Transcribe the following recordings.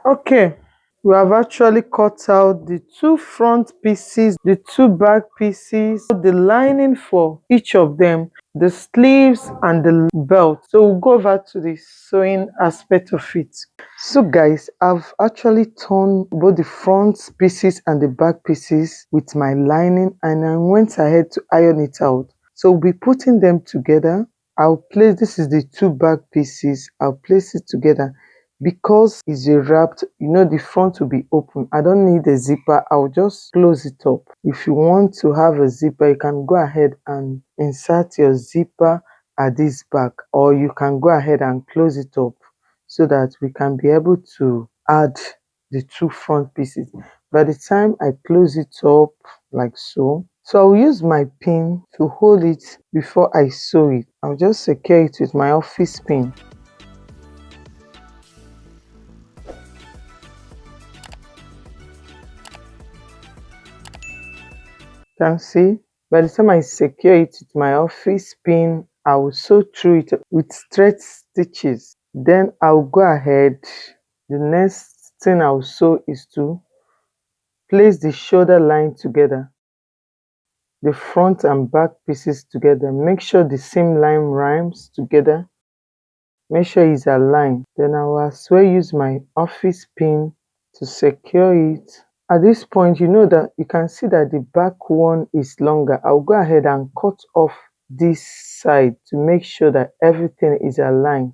Okay, we have actually cut out the two front pieces, the two back pieces, the lining for each of them, the sleeves and the belt. So we'll go over to the sewing aspect of it. So guys, I've actually torn both the front pieces and the back pieces with my lining, and I went ahead to iron it out. So we'll be putting them together. This is the two back pieces. I'll place it together. Because it's a wrapped, the front will be open. I don't need a zipper. I'll just close it up. If you want to have a zipper, you can go ahead and insert your zipper at this back, or you can go ahead and close it up so that we can be able to add the two front pieces. By the time I close it up like so, I'll use my pin to hold it before I sew it. I'll just secure it with my office pin. You can see, by the time I secure it with my office pin, I will sew through it with straight stitches. Then I'll go ahead. The next thing I'll sew is to place the shoulder line together, the front and back pieces together. Make sure the seam line rhymes together. Make sure it's aligned. Then I will as well use my office pin to secure it. At this point, that you can see that the back one is longer. I'll go ahead and cut off this side to make sure that everything is aligned.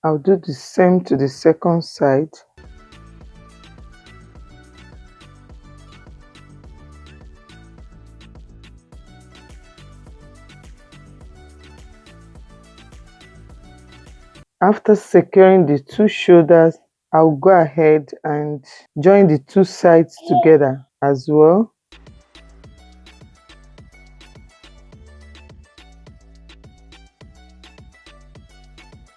I'll do the same to the second side. After securing the two shoulders, I'll go ahead and join the two sides together as well.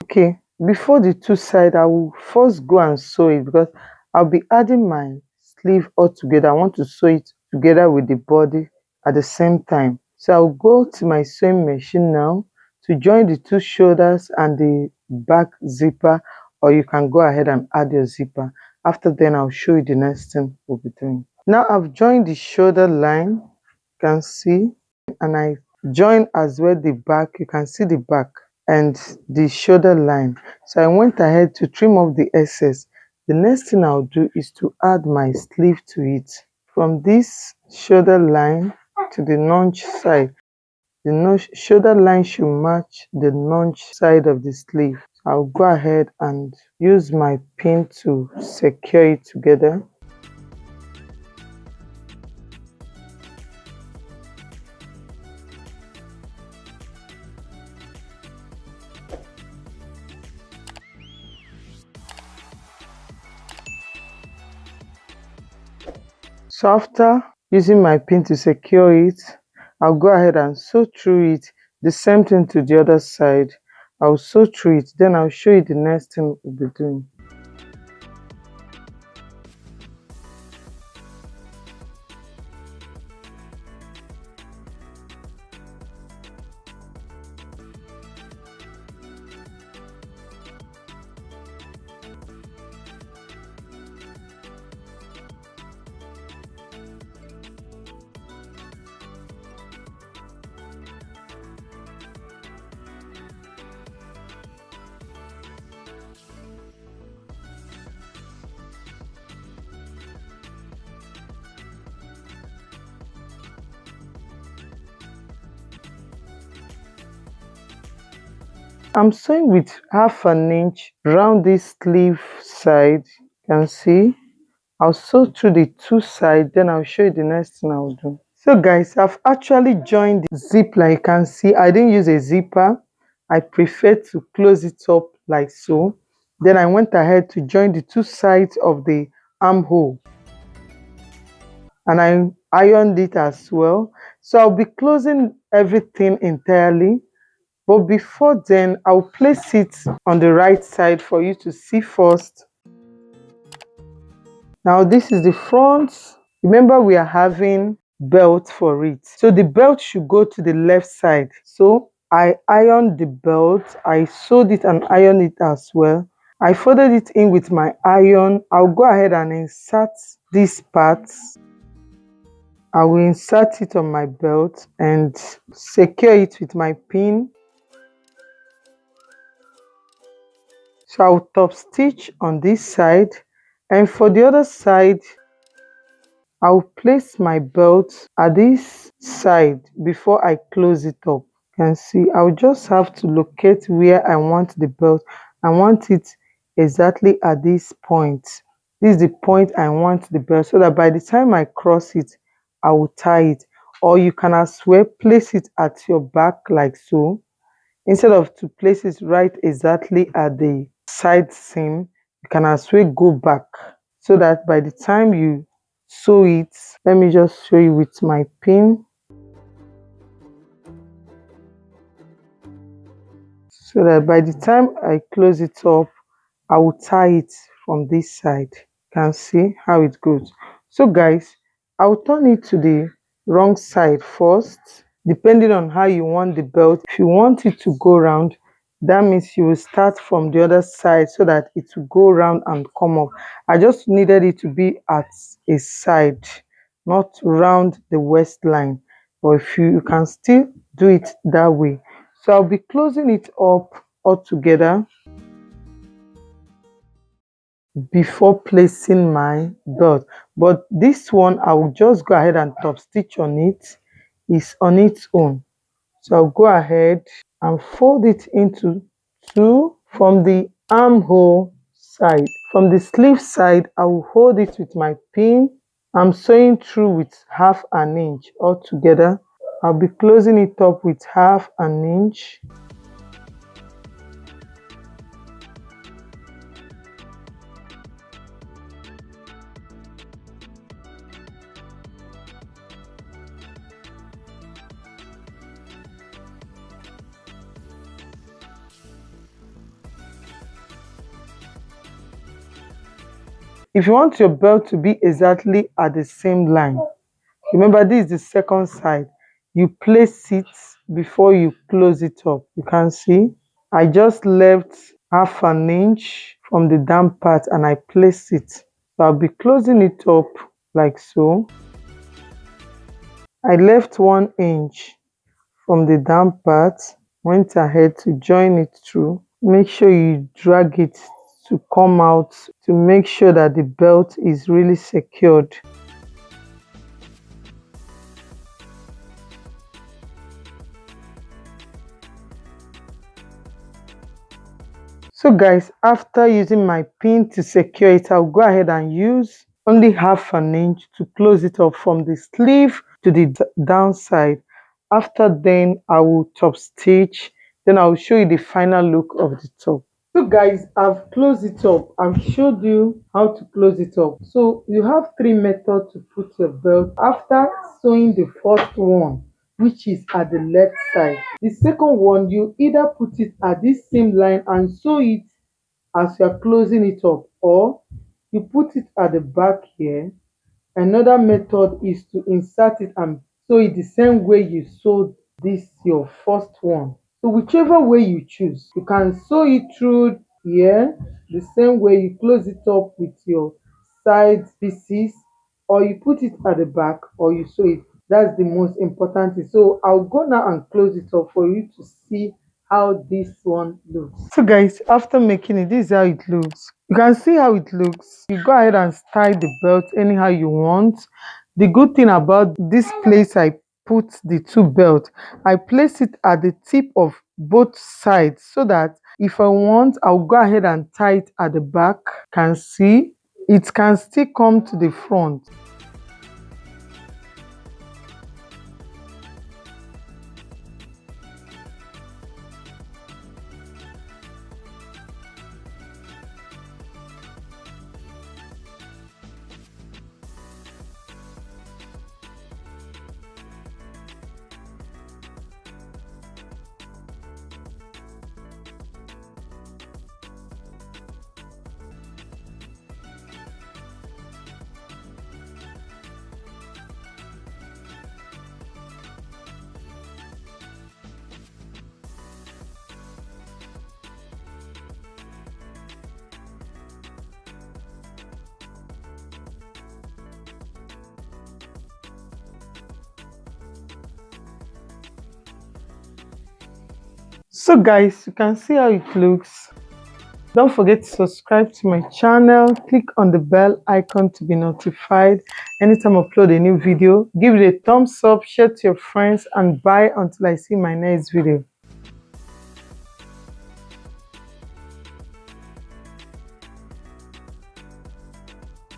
Okay, before the two sides, I will first go and sew it because I'll be adding my sleeve all together. I want to sew it together with the body at the same time. So I'll go to my sewing machine now to join the two shoulders and the back zipper, or you can go ahead and add your zipper. After then, I'll show you the next thing we'll be doing. Now I've joined the shoulder line, you can see, and I joined as well the back. You can see the back and the shoulder line. So I went ahead to trim off the excess. The next thing I'll do is to add my sleeve to it. From this shoulder line to the notch side, the shoulder line should match the notch side of the sleeve. I'll go ahead and use my pin to secure it together. So after using my pin to secure it, I'll go ahead and sew through it. The same thing to the other side. I'll sew through it, then I'll show you the next thing we'll be doing. I'm sewing with 1/2 inch round this sleeve side. You can see I'll sew through the two sides, then I'll show you the next thing I'll do. So guys, I've actually joined the zip line. You can see I didn't use a zipper. I prefer to close it up like so. Then I went ahead to join the two sides of the armhole, and I ironed it as well. So I'll be closing everything entirely. But before then, I'll place it on the right side for you to see first. Now this is the front. Remember, we are having belt for it. So the belt should go to the left side. So I ironed the belt, I sewed it and ironed it as well. I folded it in with my iron. I'll go ahead and insert these parts. I will insert it on my belt and secure it with my pin. So I'll top stitch on this side, and for the other side I'll place my belt at this side before I close it up. You can see I'll just have to locate where I want the belt. I want it exactly at this point. This is the point I want the belt, so that by the time I cross it, I will tie it. Or you can as well place it at your back like so, instead of to place it right exactly at the side seam. You can as well go back, so that by the time you sew it, let me just show you with my pin, so that by the time I close it up, I will tie it from this side. You can see how it goes. So guys, I'll turn it to the wrong side first, depending on how you want the belt. If you want it to go round, that means you will start from the other side so that it will go round and come up. I just needed it to be at a side, not round the waistline. But if you can still do it that way. So I'll be closing it up all together before placing my belt. But this one, I will just go ahead and top stitch on it. It's on its own. So I'll go ahead and fold it into two from the armhole side. From the sleeve side, I will hold it with my pin. I'm sewing through with 1/2 inch altogether. I'll be closing it up with 1/2 inch. If you want your belt to be exactly at the same line, remember this is the second side, you place it before you close it up. You can see I just left 1/2 inch from the down part and I placed it. So I'll be closing it up like so. I left 1 inch from the down part, went ahead to join it through. Make sure you drag it to come out to make sure that the belt is really secured. So guys, after using my pin to secure it, I'll go ahead and use only 1/2 inch to close it up from the sleeve to the downside. After then, I will top stitch. Then I'll show you the final look of the top. So guys, I've closed it up. I've showed you how to close it up. So you have 3 methods to put your belt after sewing the first one, which is at the left side. The second one, you either put it at this same line and sew it as you are closing it up, or you put it at the back here. Another method is to insert it and sew it the same way you sewed this your first one. So whichever way you choose, you can sew it through here the same way you close it up with your side pieces, or you put it at the back, or you sew it. That's the most important thing. So I'll go now and close it up for you to see how this one looks. So guys, after making it, this is how it looks. You can see how it looks. You go ahead and style the belt anyhow you want. The good thing about this place I put the 2 belts, I place it at the tip of both sides, so that if I want, I'll go ahead and tie it at the back. Can see it can still come to the front. So guys, you can see how it looks. Don't forget to subscribe to my channel, click on the bell icon to be notified anytime I upload a new video. Give it a thumbs up, share to your friends, and bye until I see my next video.